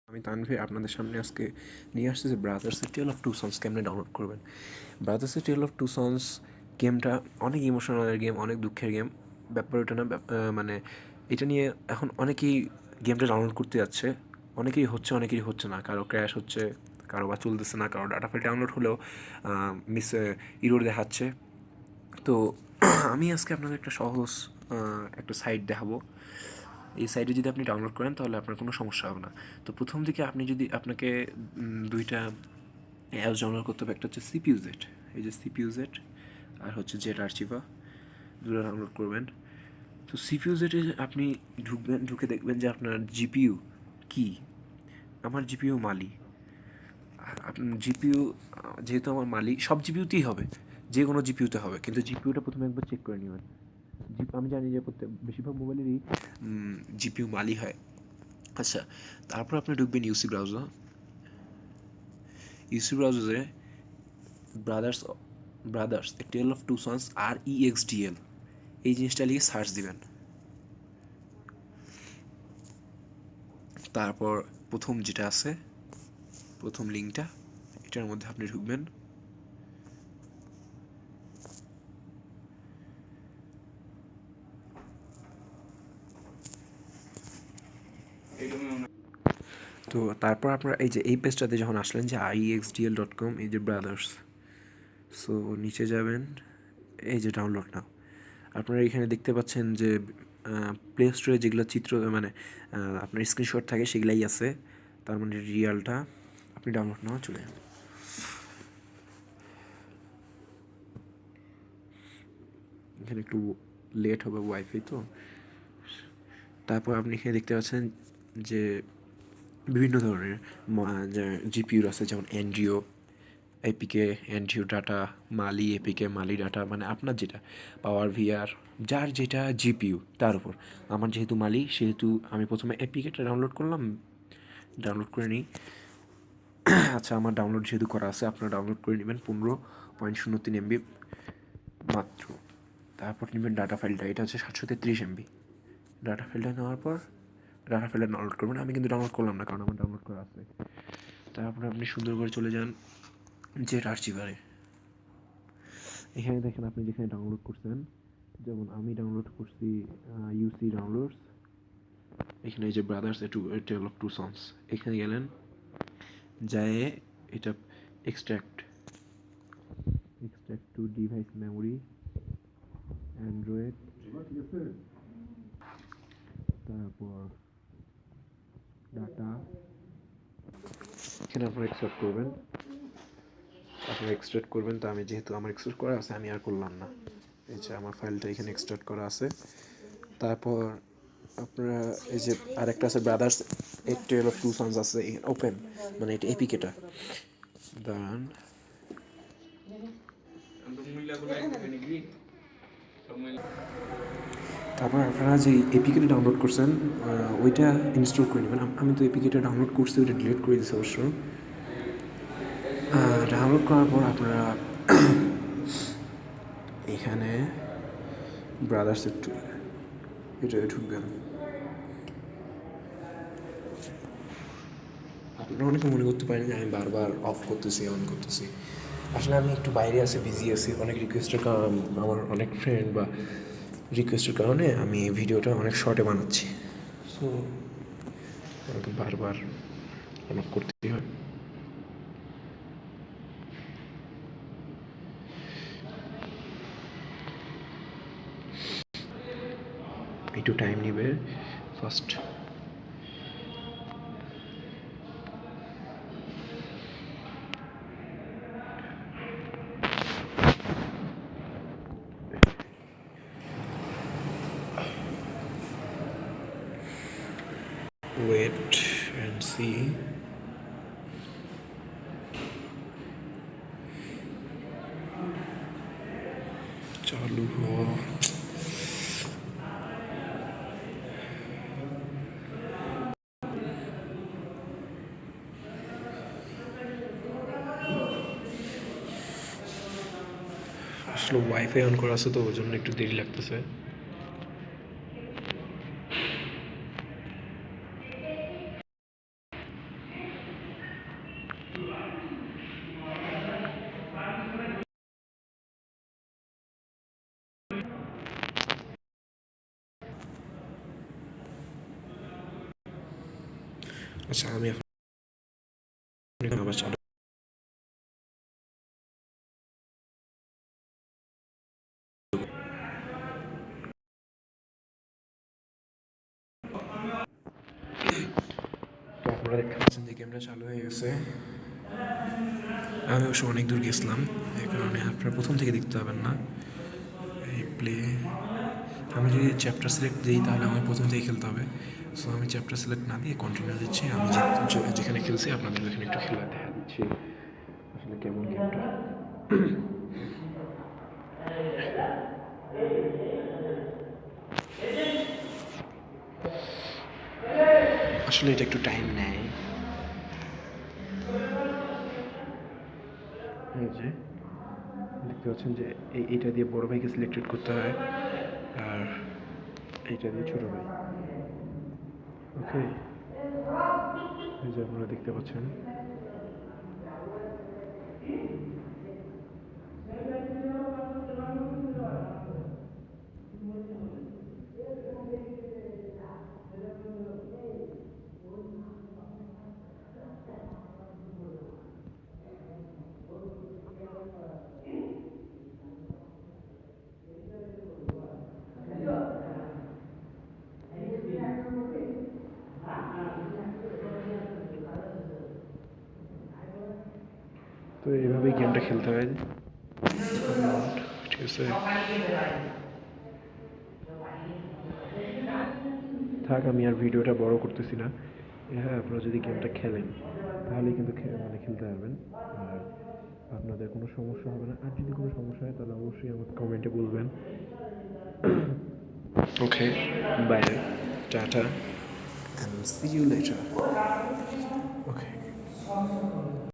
আমি তানভীর আপনাদের সামনে আজকে নিয়ে আসছি যে Brothers Tale of two Sons কেমনে ডাউনলোড করবেন। Brothers Tale of two Sons গেমটা অনেক ইমোশনাল গেম, অনেক দুঃখের গেম। ব্যাপার ওটা না, মানে এটা নিয়ে এখন অনেকেই গেমটা ডাউনলোড করতে যাচ্ছে, অনেকেরই হচ্ছে অনেকেরই হচ্ছে না, কারো ক্র্যাশ হচ্ছে, কারো বা চলতেছে না, কারো ডাটা ফাইল ডাউনলোড হলেও মিস ইরোর দেখাচ্ছে। তো আমি আজকে আপনাদের একটা সহজ একটা সাইট দেখাবো। এই সাইটে যদি আপনি ডাউনলোড করেন তাহলে আপনার কোনো সমস্যা হবে না। তো প্রথম দিকে আপনি যদি আপনাকে দুইটা অ্যাপস ডাউনলোড করতে হবে, একটা হচ্ছে সিপিইউজেড, এই যে সিপিইউজেড, আর হচ্ছে জেট আর্চিভা, দুটো ডাউনলোড করবেন। তো সিপিইউজেডে আপনি ঢুকবেন, ঢুকে দেখবেন যে আপনার জিপিইউ কি। আমার জিপিইউ মালি। জিপিইউ যেহেতু আমার মালি, সব জিপিইউতেই হবে, যে কোনো জিপিইউতে হবে, কিন্তু জিপিইউটা প্রথমে একবার চেক করে নেবেন। আমি জানি যে বেশিরভাগ মোবাইলেরই জিপিইউ মালি হয়। আচ্ছা, তারপর আপনি ঢুকবেন ইউসি ব্রাউজার। ইউসি ব্রাউজারে Brothers Brothers A tell of two sons REXDL এই জিনিসটা লিখে সার্চ দিবেন। তারপর প্রথম যেটা আছে, প্রথম লিঙ্কটা, এটার মধ্যে আপনি ঢুকবেন। তো তারপর আপনারা এই যে এই পেজটাতে যখন আসলেন, যে REXDL.com, এই যে ব্রাদার্স, সো নিচে যাবেন, এই যে ডাউনলোড নাও। আপনারা এখানে দেখতে পাচ্ছেন যে প্লে স্টোরে যেগুলো চিত্র মানে আপনার স্ক্রিনশট থাকে সেগুলাই আছে, তার মানে রিয়ালটা। আপনি ডাউনলোড নেওয়া চলে যাবেন। এখানে একটু লেট হবে, ওয়াইফাই তো। তারপর আপনি এখানে দেখতে পাচ্ছেন যে বিভিন্ন ধরনের জিপিইউর আছে, যেমন এনজিও, এপিকে এনজিও ডাটা, মালি এপিকে মালি ডাটা, মানে আপনার যেটা পাওয়ার ভিআর, যার যেটা জিপিইউ তার উপর। আমার যেহেতু মালি, সেহেতু আমি প্রথমে এপিকেটা ডাউনলোড করলাম, ডাউনলোড করে নিই। আচ্ছা, আমার ডাউনলোড যেহেতু করা আছে, আপনারা ডাউনলোড করে নেবেন 15.03 MB মাত্র। তারপর নেবেন ডাটা ফাইলটা, এটা হচ্ছে 733 MB। ডাটা ফাইলটা নেওয়ার পর ডাটা ফাইলটা ডাউনলোড করবেন। আমি কিন্তু ডাউনলোড করলাম না, কারণ আমার ডাউনলোড করা আছে। তারপরে আপনি সুন্দর করে চলে যান জেট আর্চিভারে। এখানে দেখেন আপনি যেখানে ডাউনলোড করছেন, যেমন আমি ডাউনলোড করছি ইউসি ডাউনলোডস। এখানে এই যে Brothers Tale of two Sons, এখানে গেলেন, যায় এটা extract to device memory Android, তারপর ডাটা, এখানে আপনারা এক্সট্রাক্ট করবেন। আপনারা এক্সট্রাক্ট করবেন, তো আমি যেহেতু আমার এক্সট্রাক্ট করা আছে আমি আর করলাম না। এই যে আমার ফাইলটা এখানে এক্সট্রাক্ট করা আছে। তারপর আপনারা এই যে আরেকটা আছে Brothers A tell of two Sons আছে, ওপেন, মানে এটা এপিকেটা দাঁড়ান। তারপর আপনারা যে এপিকেটা ডাউনলোড করছেন ওইটা ইনস্টল করে নেবেন। আমি তো এপিকেটা ডাউনলোড করছি, ওইটা ডিলিট করে দিচ্ছি অবশ্য। ডাউনলোড করার পর আপনারা এখানে ব্রাদার্সের এটা ঢুকবেন। আপনারা অনেকে মনে করতে পারেন যে আমি বারবার অফ করতেছি, অন করতেছি। আসলে আমি একটু বাইরে আছি, বিজি আছি, অনেক রিকোয়েস্টের কারণ, আমার অনেক ফ্রেন্ড বা রিকোয়েস্টের কারণে আমি এই ভিডিওটা অনেক শর্টে বানাচ্ছি। সো আমাকে বারবার অন অফ করতেই হয়। একটু টাইম নেবে ফার্স্ট। Wait and C. চালু হওয়া। আসলে ওয়াইফাই অন করা আছে তো ওই জন্য একটু দেরি লাগতেছে। আচ্ছা আমি এখন আবার চালু। তো আপনারা দেখতে পাচ্ছেন যে গেমটা চালু হয়ে গেছে। আমি অবশ্য অনেক দূর গেছিলাম, এই কারণে আপনারা প্রথম থেকে দেখতে পাবেন না। এই প্লে, আমি যদি চ্যাপ্টার সিলেক্ট দিই তাহলে আমাকে প্রথম থেকে খেলতে হবে। সো আমি চ্যাপ্টার সিলেক্ট না দিয়ে কন্টিনিউ দিচ্ছি। আমি যেখানে খেলছি আপনাদের এখানে একটু খেলা দেখা দিচ্ছি আসলে কেমন গেমটা। আসলে এটা একটু টাইম নেয়। এই যে দেখতে পাচ্ছেন যে এইটা দিয়ে বড় ভাইকে সিলেক্টেড করতে হয়, আর এইটা দিয়ে ছোট ভাই। ওকে, এই যে আপনারা দেখতে পাচ্ছেন। তো এইভাবেই গেমটা খেলতে হয়, ঠিক আছে। থাক, আমি আর ভিডিওটা বড় করতেছি না। হ্যাঁ, আপনারা যদি গেমটা খেলেন তাহলে কিন্তু মানে খেলতে পারবেন, আর আপনাদের কোনো সমস্যা হবে না। আর যদি কোনো সমস্যা হয় তাহলে অবশ্যই আমাকে কমেন্টে বলবেন। Okay, bye, tata, and see you later. Okay.